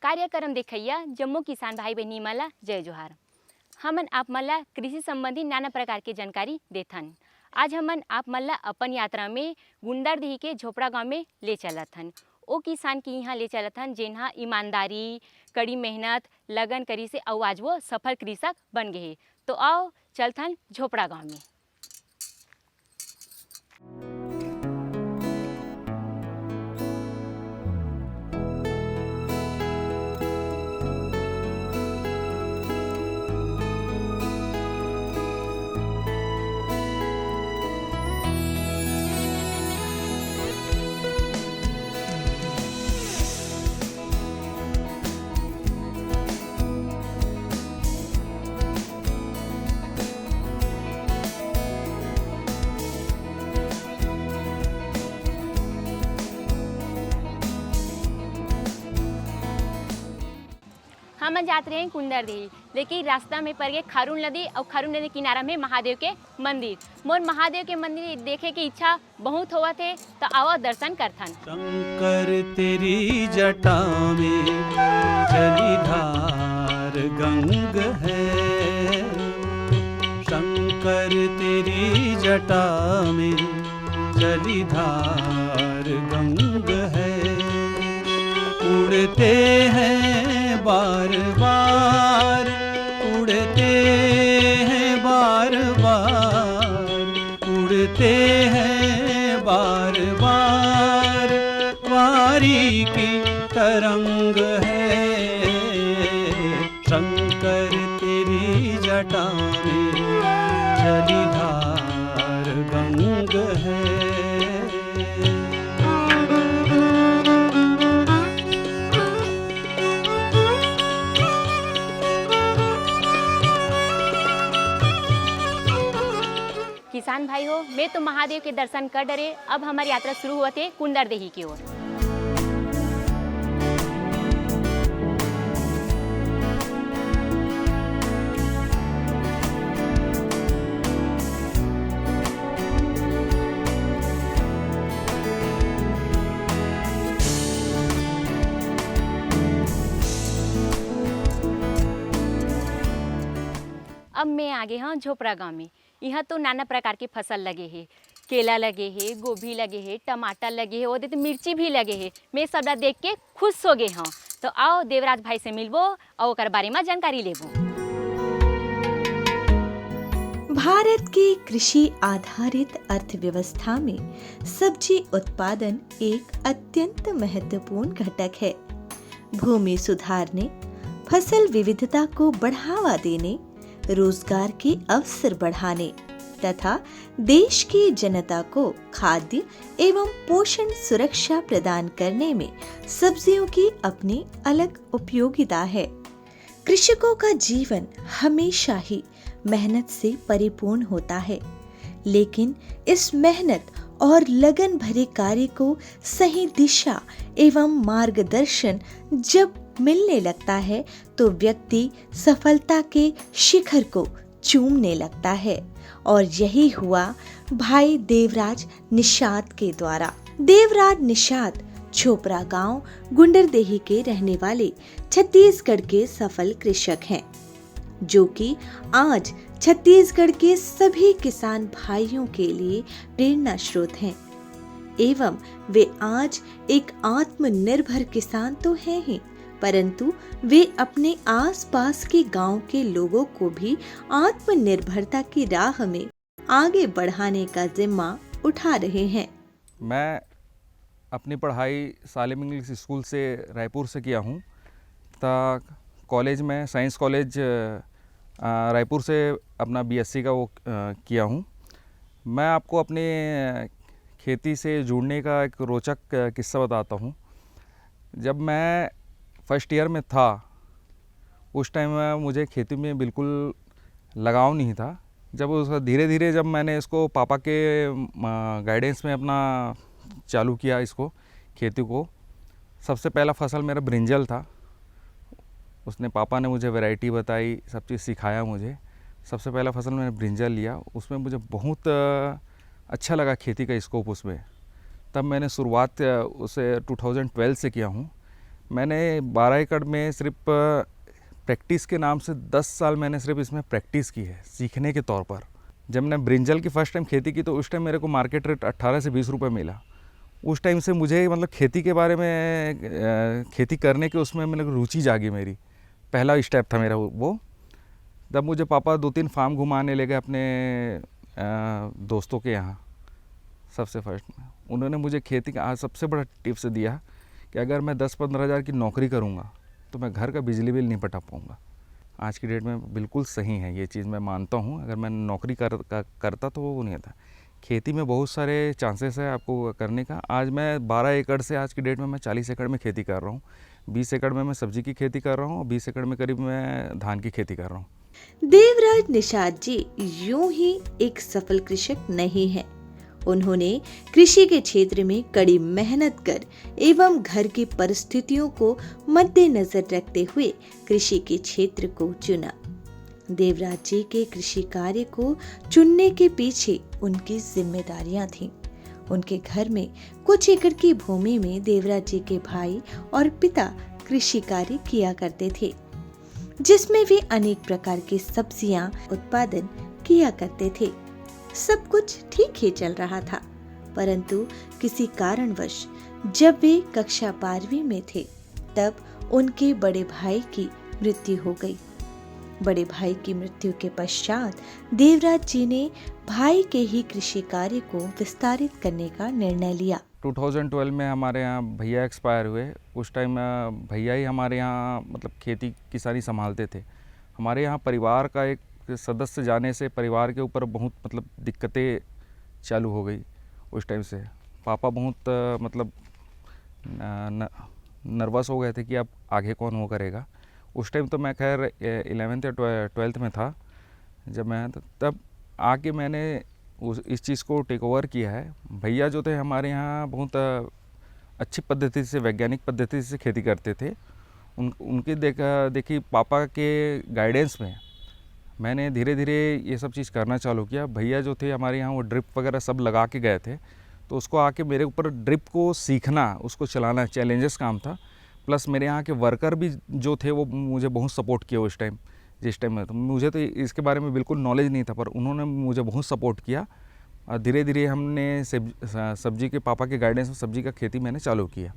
कार्यक्रम देखैया जम्मू किसान भाई बहनी मला जय जोहार। हमन आप मला कृषि संबंधी नाना प्रकार के जानकारी देथन। आज हमन आप मला अपन यात्रा में गुंडरदेही के झोपड़ा गांव में ले चलथन। ओ किसान के यहाँ ले चलथन जेनहा ईमानदारी, कड़ी मेहनत, लगन करी से अउ आज वो सफल कृषक बन गए। तो आओ चलथन झोपड़ा गांव में। हम जाते रहे गुंडरदेही, लेकिन रास्ता में पड़ गए खारून नदी और खारून नदी किनारा में महादेव के मंदिर। मोर महादेव के मंदिर देखे की इच्छा बहुत हुआ थे, तो आओ दर्शन करथन। शंकर तेरी जटा में जलीधार गंग है, शंकर तेरी जटा में जलीधार गंग है। उड़ते हैं बार बार, उड़ते हैं बार बार, उड़ते हैं बार बार, वारी की तरंग है। शंकर तेरी जटा में जलीधार गंग है। किसान भाई हो, मैं तो महादेव के दर्शन कर डरे। अब हमारी यात्रा शुरू हुआ थे गुंडरदेही की ओर। अब मैं आगे हाँ झोपड़ा गांव में। यहाँ तो नाना प्रकार के फसल लगे हैं, केला लगे हैं, गोभी लगे हैं, टमाटर लगे हैं, और तो मिर्ची भी लगे हैं। मैं सबला देख के खुश हो गए हाँ। तो आओ देवराज भाई से मिलबो और ओकर बारे में जानकारी लेबो। भारत की कृषि आधारित अर्थव्यवस्था में सब्जी उत्पादन एक अत्यंत महत्वपूर्ण घटक है। भूमि सुधारने, फसल विविधता को बढ़ावा देने, रोजगार के अवसर बढ़ाने तथा देश की जनता को खाद्य एवं पोषण सुरक्षा प्रदान करने में सब्जियों की अपनी अलग उपयोगिता है। कृषकों का जीवन हमेशा ही मेहनत से परिपूर्ण होता है, लेकिन इस मेहनत और लगन भरे कार्य को सही दिशा एवं मार्गदर्शन जब मिलने लगता है तो व्यक्ति सफलता के शिखर को चूमने लगता है। और यही हुआ भाई देवराज निषाद के द्वारा। देवराज निषाद झोपड़ा गांव गुंडरदेही के रहने वाले छत्तीसगढ़ के सफल कृषक हैं, जो कि आज छत्तीसगढ़ के सभी किसान भाइयों के लिए प्रेरणा स्रोत हैं। एवं वे आज एक आत्मनिर्भर किसान तो हैं ही, परंतु वे अपने आसपास के गांव के लोगों को भी आत्मनिर्भरता की राह में आगे बढ़ाने का जिम्मा उठा रहे हैं। मैं अपनी पढ़ाई सालेम इंग्लिश स्कूल से रायपुर से किया हूँ। कॉलेज में साइंस कॉलेज रायपुर से अपना बीएससी का वो किया हूँ। मैं आपको अपने खेती से जुड़ने का एक रोचक किस्सा बताता हूँ। जब मैं फर्स्ट ईयर में था, उस टाइम मुझे खेती में बिल्कुल लगाव नहीं था। जब उसका धीरे धीरे जब मैंने इसको पापा के गाइडेंस में अपना चालू किया इसको खेती को, सबसे पहला फसल मेरा ब्रिंजल था। उसने पापा ने मुझे वैरायटी बताई, सब चीज़ सिखाया मुझे। सबसे पहला फसल मैंने ब्रिंजल लिया, उसमें मुझे बहुत अच्छा लगा खेती का स्कोप उसमें। तब मैंने शुरुआत उसे 2012 से किया हूँ। मैंने 12 एकड़ में सिर्फ प्रैक्टिस के नाम से 10 साल मैंने सिर्फ इसमें प्रैक्टिस की है, सीखने के तौर पर। जब मैंने ब्रिंजल की फ़र्स्ट टाइम खेती की तो उस टाइम मेरे को मार्केट रेट 18 से 20 रुपये मिला। उस टाइम से मुझे मतलब खेती के बारे में, खेती करने के उसमें मेरे को रुचि जागी। मेरी पहला स्टेप था मेरा वो। तब मुझे पापा 2-3 फार्म घुमाने ले गए अपने दोस्तों के यहाँ। सबसे फर्स्ट में उन्होंने मुझे खेती का आज सबसे बड़ा टिप्स दिया कि अगर मैं 10-15 हज़ार की नौकरी करूँगा तो मैं घर का बिजली बिल नहीं पटा पाऊँगा। आज की डेट में बिल्कुल सही है ये चीज़, मैं मानता हूँ। अगर मैं नौकरी करता तो वो नहीं था। खेती में बहुत सारे चांसेस है आपको करने का। आज मैं 12 एकड़ से आज की डेट में मैं 40 एकड़ में खेती कर रहा हूँ। 20 एकड़ में मैं सब्जी की खेती कर रहा हूँ और 20 एकड़ में करीब मैं धान की खेती कर रहा हूँ। देवराज निषाद जी यूं ही एक सफल कृषक नहीं है। उन्होंने कृषि के क्षेत्र में कड़ी मेहनत कर एवं घर की परिस्थितियों को मद्देनजर रखते हुए कृषि के क्षेत्र को चुना। देवराज जी के कृषि कार्य को चुनने के पीछे उनकी जिम्मेदारियां थीं। उनके घर में कुछ एकड़ की भूमि में देवराज जी के भाई और पिता कृषि कार्य किया करते थे, जिसमें वे अनेक प्रकार की सब्जियां उत्पादन किया करते थे। सब कुछ ठीक ही चल रहा था, परंतु किसी कारणवश जब वे कक्षा 12वीं में थे तब उनके बड़े भाई की मृत्यु हो गई। बड़े भाई की मृत्यु के पश्चात देवराज जी ने भाई के ही कृषि कार्य को विस्तारित करने का निर्णय लिया। 2012 में हमारे यहाँ भैया एक्सपायर हुए। उस टाइम भैया ही हमारे यहाँ मतलब खेती किसानी संभालते थे। हमारे यहाँ परिवार का एक सदस्य जाने से परिवार के ऊपर बहुत मतलब दिक्कतें चालू हो गई। उस टाइम से पापा बहुत मतलब नर्वस हो गए थे कि अब आगे कौन वो करेगा। उस टाइम तो मैं खैर 11th या 12th में था जब मैं, तब आके मैंने इस चीज़ को टेक ओवर किया है। भैया जो थे हमारे यहाँ बहुत अच्छी पद्धति से, वैज्ञानिक पद्धति से खेती करते थे। उनकी देखी पापा के गाइडेंस में मैंने धीरे धीरे ये सब चीज़ करना चालू किया। भैया जो थे हमारे यहाँ वो ड्रिप वगैरह सब लगा के गए थे, तो उसको आके मेरे ऊपर ड्रिप को सीखना, उसको चलाना चैलेंजेस काम था। प्लस मेरे यहाँ के वर्कर भी जो थे वो मुझे बहुत सपोर्ट किया उस टाइम, जिस टाइम में तो मुझे तो इसके बारे में बिल्कुल नॉलेज नहीं था, पर उन्होंने मुझे बहुत सपोर्ट किया। और धीरे धीरे हमने सब्जी के पापा के गाइडेंस में सब्जी का खेती मैंने चालू किया।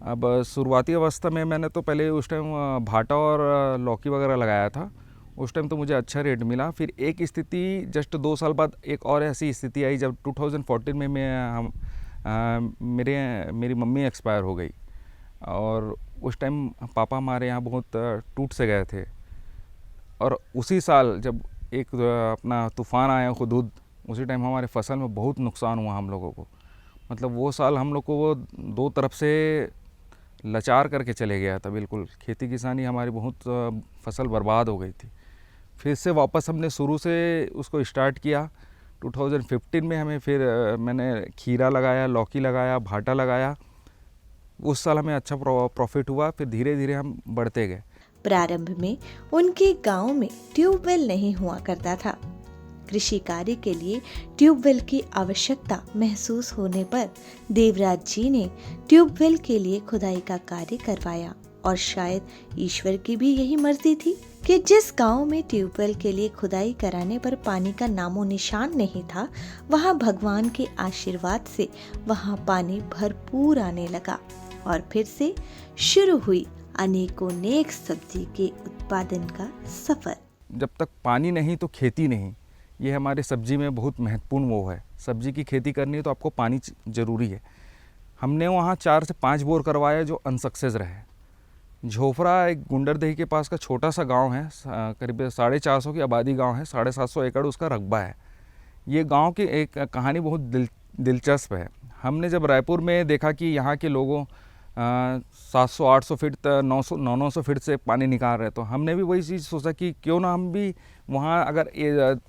अब शुरुआती अवस्था में मैंने तो पहले उस टाइम भाटा और लौकी वगैरह लगाया था। उस टाइम तो मुझे अच्छा रेट मिला। फिर एक स्थिति जस्ट 2 साल बाद एक और ऐसी स्थिति आई जब 2014 में मेरी मम्मी एक्सपायर हो गई। और उस टाइम पापा हमारे यहाँ बहुत टूट से गए थे। और उसी साल जब एक अपना तूफ़ान आया हुदूद, उसी टाइम हमारे फसल में बहुत नुकसान हुआ हम लोगों को। मतलब वो साल हम लोग को वो 2 तरफ से लाचार करके चले गया था बिल्कुल। खेती किसानी हमारी बहुत फसल बर्बाद हो गई थी। फिर से वापस हमने शुरू से उसको स्टार्ट किया। 2015 में हमें फिर मैंने खीरा लगाया, लौकी लगाया, भाटा लगाया। उस साल हमें अच्छा प्रॉफिट हुआ। फिर धीरे धीरे हम बढ़ते गए। प्रारंभ में उनके गांव में ट्यूबवेल नहीं हुआ करता था। कृषि कार्य के लिए ट्यूबवेल की आवश्यकता महसूस होने पर देवराज जी ने ट्यूबवेल के लिए खुदाई का कार्य करवाया। और शायद ईश्वर की भी यही मर्जी थी कि जिस गांव में ट्यूबवेल के लिए खुदाई कराने पर पानी का नामो निशान नहीं था, वहां भगवान के आशीर्वाद से वहां पानी भरपूर आने लगा। और फिर से शुरू हुई अनेकों नेक सब्जी के उत्पादन का सफर। जब तक पानी नहीं तो खेती नहीं, ये हमारे सब्जी में बहुत महत्वपूर्ण वो है। सब्जी की खेती करनी है तो आपको पानी ज़रूरी है। हमने वहाँ 4 से 5 बोर करवाए जो अनसक्सेस रहे। झोपड़ा एक गुंडरदेही के पास का छोटा सा गांव है, करीब 450 की आबादी गांव है, 750 एकड़ उसका रकबा है। ये गांव की एक कहानी बहुत दिलचस्प है। हमने जब रायपुर में देखा कि यहाँ के लोगों 700-800 फीट 900 फीट से पानी निकाल रहे, तो हमने भी वही चीज़ सोचा कि क्यों ना हम भी वहाँ अगर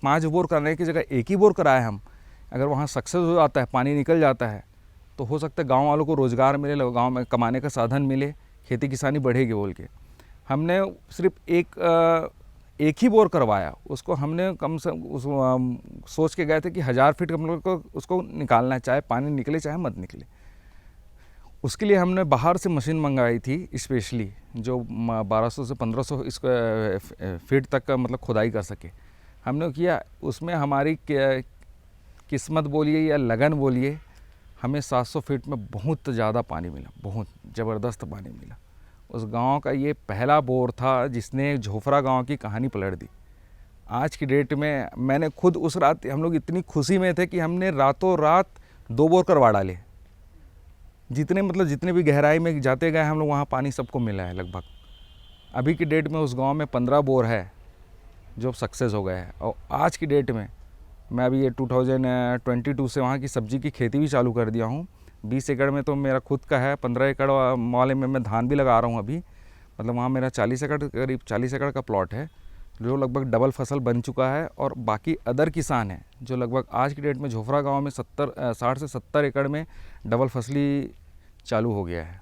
5 बोर करने की जगह 1 ही बोर कराए हम, अगर वहाँ सक्सेस हो जाता है, पानी निकल जाता है, तो हो सकता है गांव वालों को रोज़गार मिले, गांव में कमाने का साधन मिले, खेती किसानी बढ़ेगी बोल के। हमने सिर्फ एक ही बोर करवाया। उसको हमने कम से सोच के गए थे कि 1000 फीट हम लोग को उसको निकालना है, चाहे पानी निकले चाहे मत निकले। उसके लिए हमने बाहर से मशीन मंगाई थी स्पेशली, जो 1200 से 1500 फीट तक का मतलब खुदाई कर सके। हमने किया, उसमें हमारी किस्मत बोलिए या लगन बोलिए, हमें 700 फीट में बहुत ज़्यादा पानी मिला, बहुत ज़बरदस्त पानी मिला। उस गांव का ये पहला बोर था जिसने झोफरा गांव की कहानी पलट दी। आज की डेट में मैंने खुद उस रात, हम लोग इतनी खुशी में थे कि हमने रातों रात 2 बोर करवा डाले। जितने भी गहराई में जाते गए हम लोग, वहाँ पानी सबको मिला है लगभग। अभी की डेट में उस गांव में 15 बोर है जो सक्सेस हो गए हैं। और आज की डेट में मैं अभी ये 2022 से वहाँ की सब्ज़ी की खेती भी चालू कर दिया हूँ। 20 एकड़ में तो मेरा खुद का है, 15 एकड़ वाले में मैं धान भी लगा रहा हूँ अभी। मतलब वहाँ मेरा 40 एकड़, करीब 40 एकड़ का प्लॉट है जो लगभग डबल फसल बन चुका है। और बाकी अदर किसान हैं जो लगभग आज की डेट में झोफरा गांव में 60 से 70 एकड़ में डबल फसली चालू हो गया है।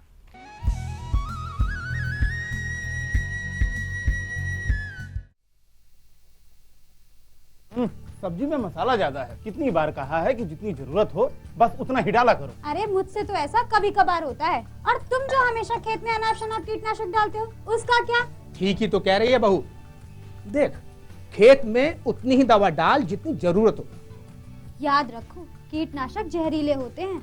सब्जी में मसाला ज्यादा है। कितनी बार कहा है कि जितनी जरूरत हो बस उतना ही डाला करो। अरे मुझसे तो ऐसा कभी कभार होता है। और तुम जो हमेशा खेत में अनाप शनाप कीटनाशक डालते हो, उसका क्या? ठीक ही तो कह रही है बहू। देख, खेत में उतनी ही दवा डाल जितनी जरूरत हो। याद रखो, कीटनाशक जहरीले होते हैं।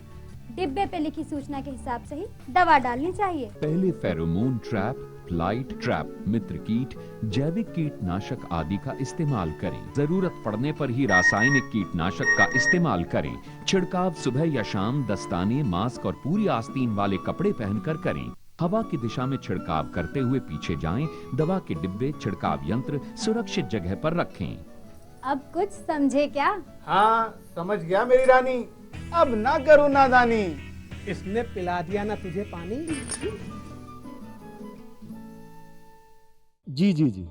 डिब्बे पे लिखी सूचना के हिसाब से ही दवा डालनी चाहिए। पहले फेरोमोन ट्रैप, फ्लाइट ट्रैप, मित्र कीट, जैविक कीटनाशक आदि का इस्तेमाल करें। जरूरत पड़ने पर ही रासायनिक कीटनाशक का इस्तेमाल करें। छिड़काव सुबह या शाम दस्ताने, मास्क और पूरी आस्तीन वाले कपड़े पहनकर करें। हवा की दिशा में छिड़काव करते हुए पीछे जाएं। दवा के डिब्बे, छिड़काव यंत्र सुरक्षित जगह पर रखें। अब कुछ समझे क्या? हाँ, समझ गया मेरी रानी। अब ना करो नादानी। इसने पिला दिया ना तुझे पानी। जी जी जी।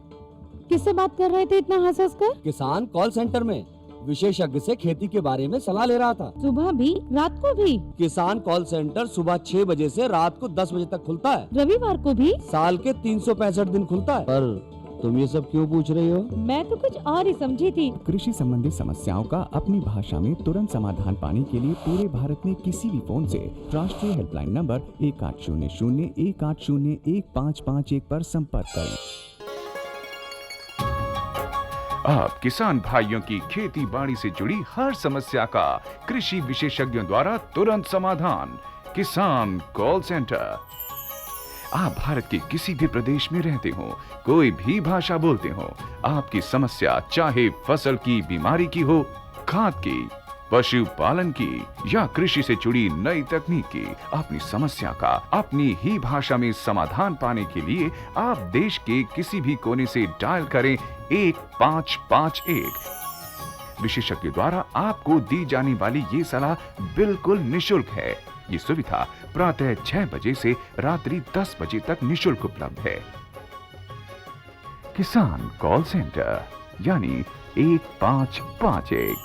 किससे बात कर रहे थे इतना हंस हंस कर? किसान कॉल सेंटर में विशेषज्ञ से खेती के बारे में सलाह ले रहा था। सुबह भी रात को भी? किसान कॉल सेंटर सुबह 6 बजे से रात को 10 बजे तक खुलता है। रविवार को भी? साल के 365 दिन खुलता है। पर तुम ये सब क्यों पूछ रही हो? मैं तो कुछ और ही समझी थी। कृषि संबंधी समस्याओं का अपनी भाषा में तुरंत समाधान पाने के लिए पूरे भारत में किसी भी फोन से राष्ट्रीय हेल्पलाइन नंबर 1800-180-1551 पर संपर्क करें। आप किसान भाइयों की खेती बाड़ी से जुड़ी हर समस्या का कृषि विशेषज्ञों द्वारा तुरंत समाधान। किसान कॉल सेंटर। आप भारत के किसी भी प्रदेश में रहते हो, कोई भी भाषा बोलते हो, आपकी समस्या चाहे फसल की बीमारी की हो, खाद की, पशुपालन की या कृषि से जुड़ी नई तकनीक की, अपनी समस्या का अपनी ही भाषा में समाधान पाने के लिए आप देश के किसी भी कोने से डायल करें 1551। विशेषज्ञ द्वारा आपको दी जाने वाली ये सलाह बिल्कुल निशुल्क है। ये सुविधा प्रातः 6 बजे से रात्रि 10 बजे तक निशुल्क उपलब्ध है। किसान कॉल सेंटर यानी 1551।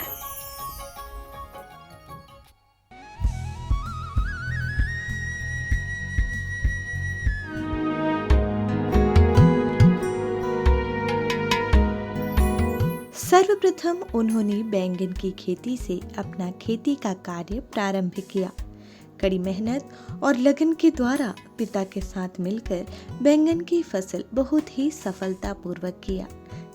सर्वप्रथम उन्होंने बैंगन की खेती से अपना खेती का कार्य प्रारंभ किया। कड़ी मेहनत और लगन के द्वारा पिता के साथ मिलकर बैंगन की फसल बहुत ही सफलतापूर्वक किया,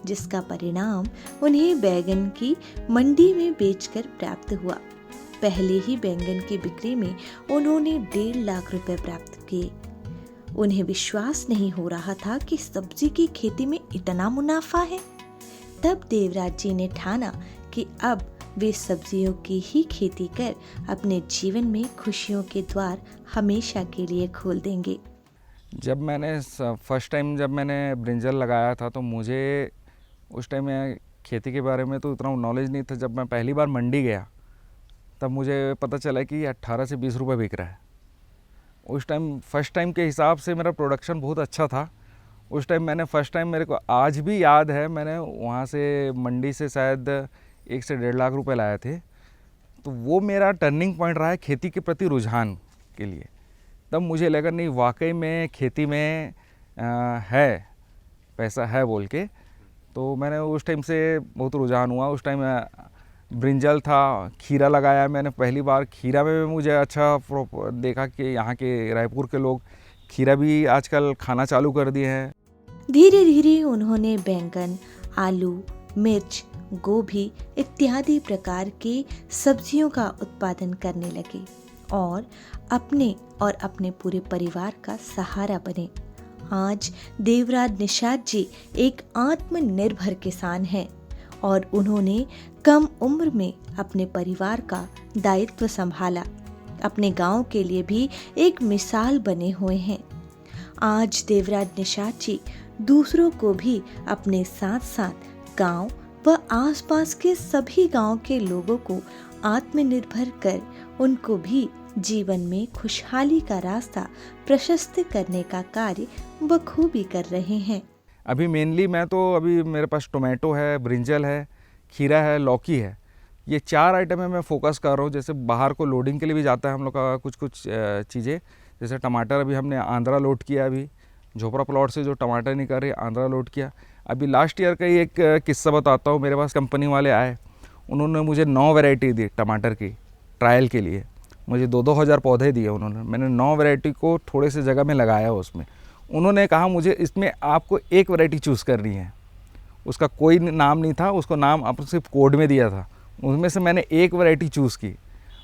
जिसका परिणाम उन्हें बैंगन की मंडी में बेचकर प्राप्त हुआ। पहले ही बैंगन की बिक्री में उन्होंने 1.5 लाख रुपए प्राप्त किए। उन्हें विश्वास नहीं हो रहा था कि सब्जी की खेती में इतना मुनाफा है। तब देवराज जी ने ठाना कि अब वे सब्जियों की ही खेती कर अपने जीवन में खुशियों के द्वार हमेशा के लिए खोल देंगे। जब मैंने फर्स्ट टाइम ब्रिंजल लगाया था तो मुझे उस टाइम में खेती के बारे में तो उतना नॉलेज नहीं था। जब मैं पहली बार मंडी गया तब मुझे पता चला कि 18 से 20 रुपये बिक रहा है। उस टाइम फर्स्ट टाइम के हिसाब से मेरा प्रोडक्शन बहुत अच्छा था। उस टाइम मेरे को आज भी याद है, मैंने वहाँ से मंडी से शायद 1 से 1.5 लाख रुपए लाए थे। तो वो मेरा टर्निंग पॉइंट रहा है खेती के प्रति रुझान के लिए। तब मुझे लगा नहीं, वाकई में खेती में है पैसा है बोल के। तो मैंने उस टाइम से बहुत रुझान हुआ। उस टाइम ब्रिंजल था, खीरा लगाया मैंने पहली बार। खीरा में भी मुझे अच्छा देखा कि यहाँ के रायपुर के लोग खीरा भी आजकल खाना चालू कर दिए हैं। धीरे धीरे उन्होंने बैंगन, आलू, मिर्च, गोभी इत्यादि प्रकार की सब्जियों का उत्पादन करने लगे और अपने पूरे परिवार का सहारा बने। आज देवराज निषाद जी एक आत्मनिर्भर किसान हैं और उन्होंने कम उम्र में अपने परिवार का दायित्व संभाला। अपने गांव के लिए भी एक मिसाल बने हुए हैं। आज देवराज निषाद जी दूसरों को भी अपने साथ साथ गांव व आसपास के सभी गांव के लोगों को आत्मनिर्भर कर उनको भी जीवन में खुशहाली का रास्ता प्रशस्त करने का कार्य बखूबी कर रहे हैं। अभी मेनली अभी मेरे पास टोमेटो है, ब्रिंजल है, खीरा है, लौकी है। ये 4 आइटम में मैं फोकस कर रहा हूँ। जैसे बाहर को लोडिंग के लिए भी जाता है हम लोग का कुछ चीज़ें। जैसे टमाटर अभी हमने आंध्रा लोड किया, अभी झोपड़ा प्लॉट से जो टमाटर निकल रहे आंध्रा लोड किया। अभी लास्ट ईयर का ही एक किस्सा बताता हूँ। मेरे पास कंपनी वाले आए, उन्होंने मुझे 9 वैरायटी दी टमाटर की ट्रायल के लिए। मुझे 2-2 हज़ार पौधे दिए उन्होंने। मैंने 9 वैरायटी को थोड़े से जगह में लगाया उसमें। उन्होंने कहा मुझे इसमें आपको एक वैरायटी चूज़ करनी है। उसका कोई नाम नहीं था, उसको नाम आपने सिर्फ कोड में दिया था। उसमें से मैंने एक वैरायटी चूज़ की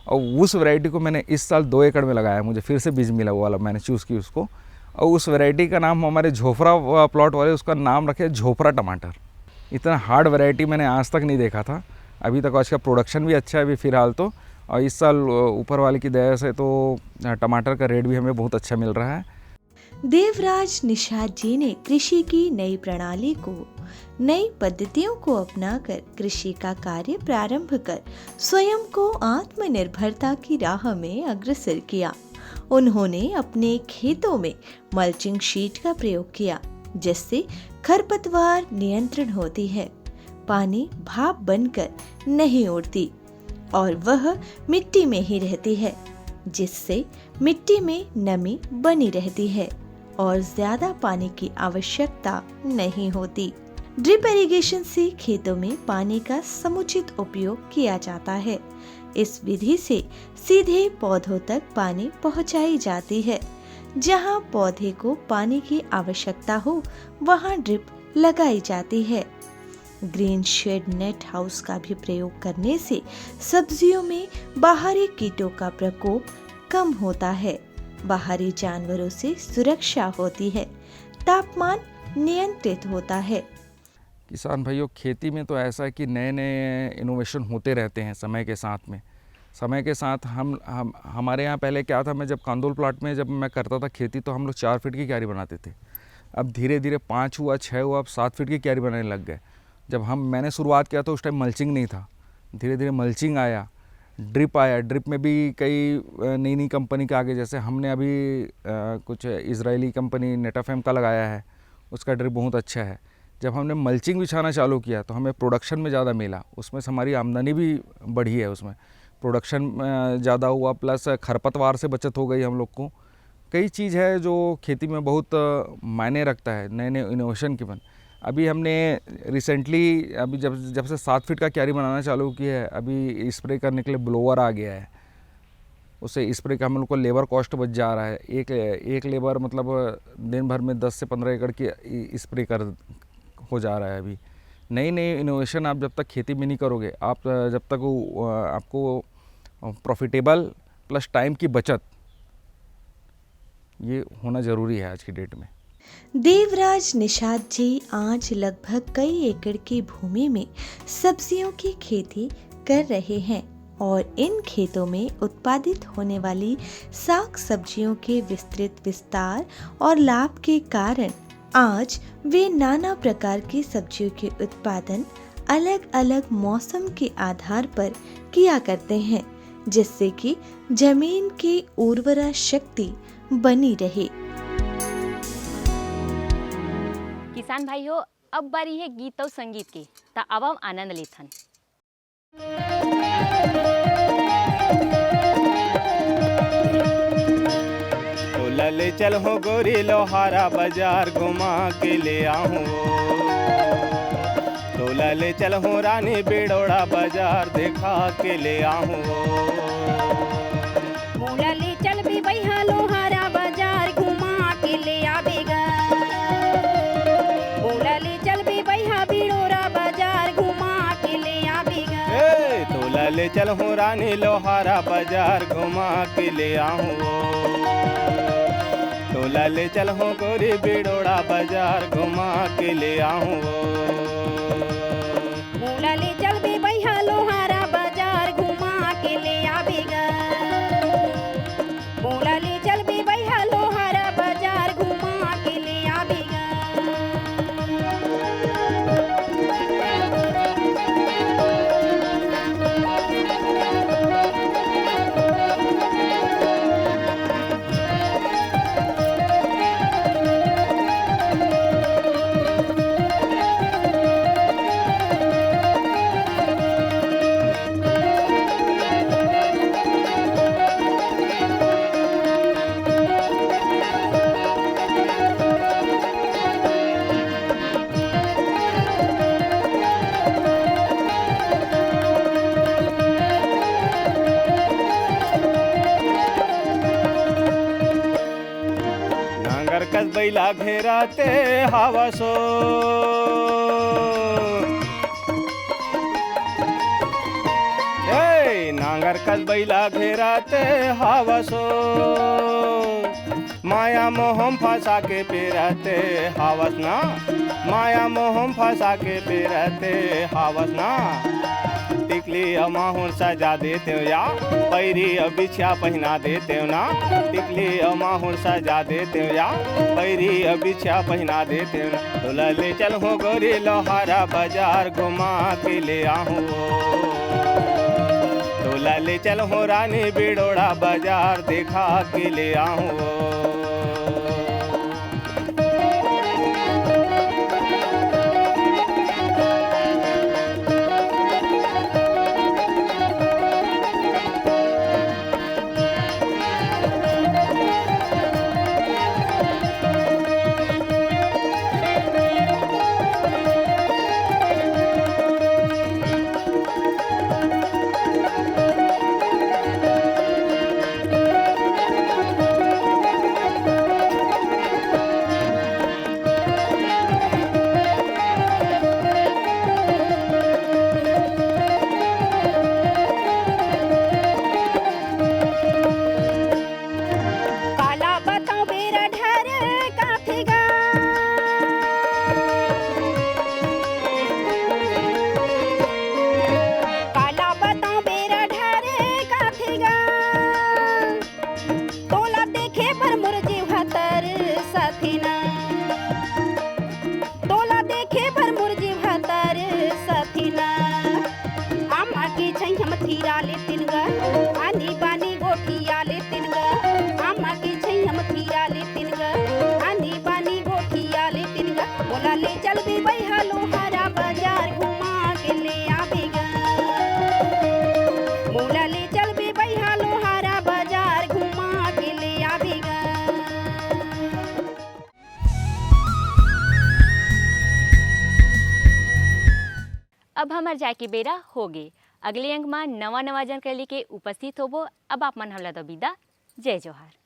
और उस वैरायटी को मैंने इस साल 2 एकड़ में लगाया। मुझे फिर से बीज मिला वो वाला, मैंने चूज़ की उसको। और उस वैरायटी का नाम हमारे झोपड़ा प्लॉट वाले उसका नाम रखे झोपड़ा टमाटर। इतना हार्ड वैरायटी मैंने आज तक नहीं देखा था अभी तक। उसका प्रोडक्शन भी अच्छा है अभी फ़िलहाल तो। और इस साल ऊपर वाले की दया से तो टमाटर का रेट भी हमें बहुत अच्छा मिल रहा है। देवराज निषाद जी ने कृषि की नई प्रणाली को, नई पद्धतियों को अपनाकर कृषि का कार्य प्रारंभ कर स्वयं को आत्मनिर्भरता की राह में अग्रसर किया। उन्होंने अपने खेतों में मल्चिंग शीट का प्रयोग किया, जिससे खरपतवार नियंत्रण होती है, पानी भाप बनकर नहीं उड़ती और वह मिट्टी में ही रहती है, जिससे मिट्टी में नमी बनी रहती है और ज्यादा पानी की आवश्यकता नहीं होती। ड्रिप इरिगेशन से खेतों में पानी का समुचित उपयोग किया जाता है। इस विधि से सीधे पौधों तक पानी पहुंचाई जाती है। जहां पौधे को पानी की आवश्यकता हो वहां ड्रिप लगाई जाती है। ग्रीन शेड नेट हाउस का भी प्रयोग करने से सब्जियों में बाहरी कीटों का प्रकोप कम होता है, बाहरी जानवरों से सुरक्षा होती है, तापमान नियंत्रित होता है। किसान भाइयों, खेती में तो ऐसा है कि नए नए इनोवेशन होते रहते हैं समय के साथ में। समय के साथ हमारे यहाँ पहले क्या था, मैं जब कांदोल प्लाट में जब मैं करता था खेती तो हम लोग 4 फीट की क्यारी बनाते थे। अब धीरे धीरे 5 हुआ, 6 हुआ, अब 7 फीट की क्यारी बनाने लग गए। जब मैंने शुरुआत किया तो उस टाइम मल्चिंग नहीं था, धीरे धीरे मल्चिंग आया, ड्रिप आया। ड्रिप में भी कई नई नई कंपनी के आगे, जैसे हमने अभी कुछ इजरायली कंपनी नेटाफेम का लगाया है, उसका ड्रिप बहुत अच्छा है। जब हमने मल्चिंग बिछाना चालू किया तो हमें प्रोडक्शन में ज़्यादा मिला, उसमें से हमारी आमदनी भी बढ़ी है, उसमें प्रोडक्शन ज़्यादा हुआ, प्लस खरपतवार से बचत हो गई हम लोग को। कई चीज़ है जो खेती में बहुत मायने रखता है, नए नए इनोवेशन की बन। अभी हमने रिसेंटली अभी जब से 7 फीट का क्यारी बनाना चालू किया है, अभी स्प्रे करने के लिए ब्लोअर आ गया है। उससे स्प्रे का हम लोग को लेबर कॉस्ट बच जा रहा है। एक लेबर मतलब दिन भर में 10 से 15 एकड़ की स्प्रे हो जा रहा है। अभी नई नई इनोवेशन आप जब तक खेती में नहीं करोगे, आप जब तक आपको प्रॉफिटेबल प्लस टाइम की बचत, ये होना ज़रूरी है आज की डेट में। देवराज निषाद जी आज लगभग कई एकड़ की भूमि में सब्जियों की खेती कर रहे हैं और इन खेतों में उत्पादित होने वाली साग सब्जियों के विस्तृत विस्तार और लाभ के कारण आज वे नाना प्रकार की सब्जियों के उत्पादन अलग अलग मौसम के आधार पर किया करते हैं, जिससे कि जमीन की उर्वरा शक्ति बनी रहे। किसान भाइयों, अब बारी है गीत और संगीत की, ता अब हम आनंद लेथन। ले चल हो गोरी लोहारा बाजार घुमा के ले आऊं, तोला ले चल हो रानी बिड़ोड़ा बाजार देखा के ले आहूँ मोला ले चल भी भैया लोहारा बाजार घुमा के ले आवेगा मोला ले चल भी भैया बिड़ोरा बाजार घुमा के ले आवेगा तोला ले चल हो रानी लोहारा बाजार घुमा के ले आहूँ तोला ले चल हो गोरी बिड़ोड़ा बाजार घुमा के ले आहूँ मोला ले चल भी भैया लोहारा बाजार घुमा के ले आवेगा मोला ले चल भी भैया लोहारा बाजार घुमा के ले आवेगा नांगर कस बैला घेराते हवा सो नांगर कस बैला घेराते हवा सो माया मोहम फंसा के पेरते हावस ना माया मोहम फंसा के पेरते हावस ना टिकली अमाहुर सजा देते हो या पैरी बिछिया पहना देते हो ना टिकली अमाहुर सजा देते हो या पैरी बिछिया पहना देते हो ना तोला ले चल हो गोरी लोहारा बाजार घुमा के ले आहूँ तोला ले चल हो रानी बिड़ोड़ा बाजार देखा के ले आहूँ थीरा ले तिन ग आनी बानी गोठिया ले तिन ग आमा के छै हम थीरा ले तिन ग आनी बानी गोठिया ले तिन ग बोला ले चल भी भैया लोहारा बाजार घुमा के ले आवेगा बोला ले चल भी भैया लोहारा बाजार घुमा के ले आवेगा। अब हमार जाए के बेरा हो गे। अगले अंक में नवा जानकारी के उपस्थित होबो। अब आप मन हला दो विदा। जय जोहार।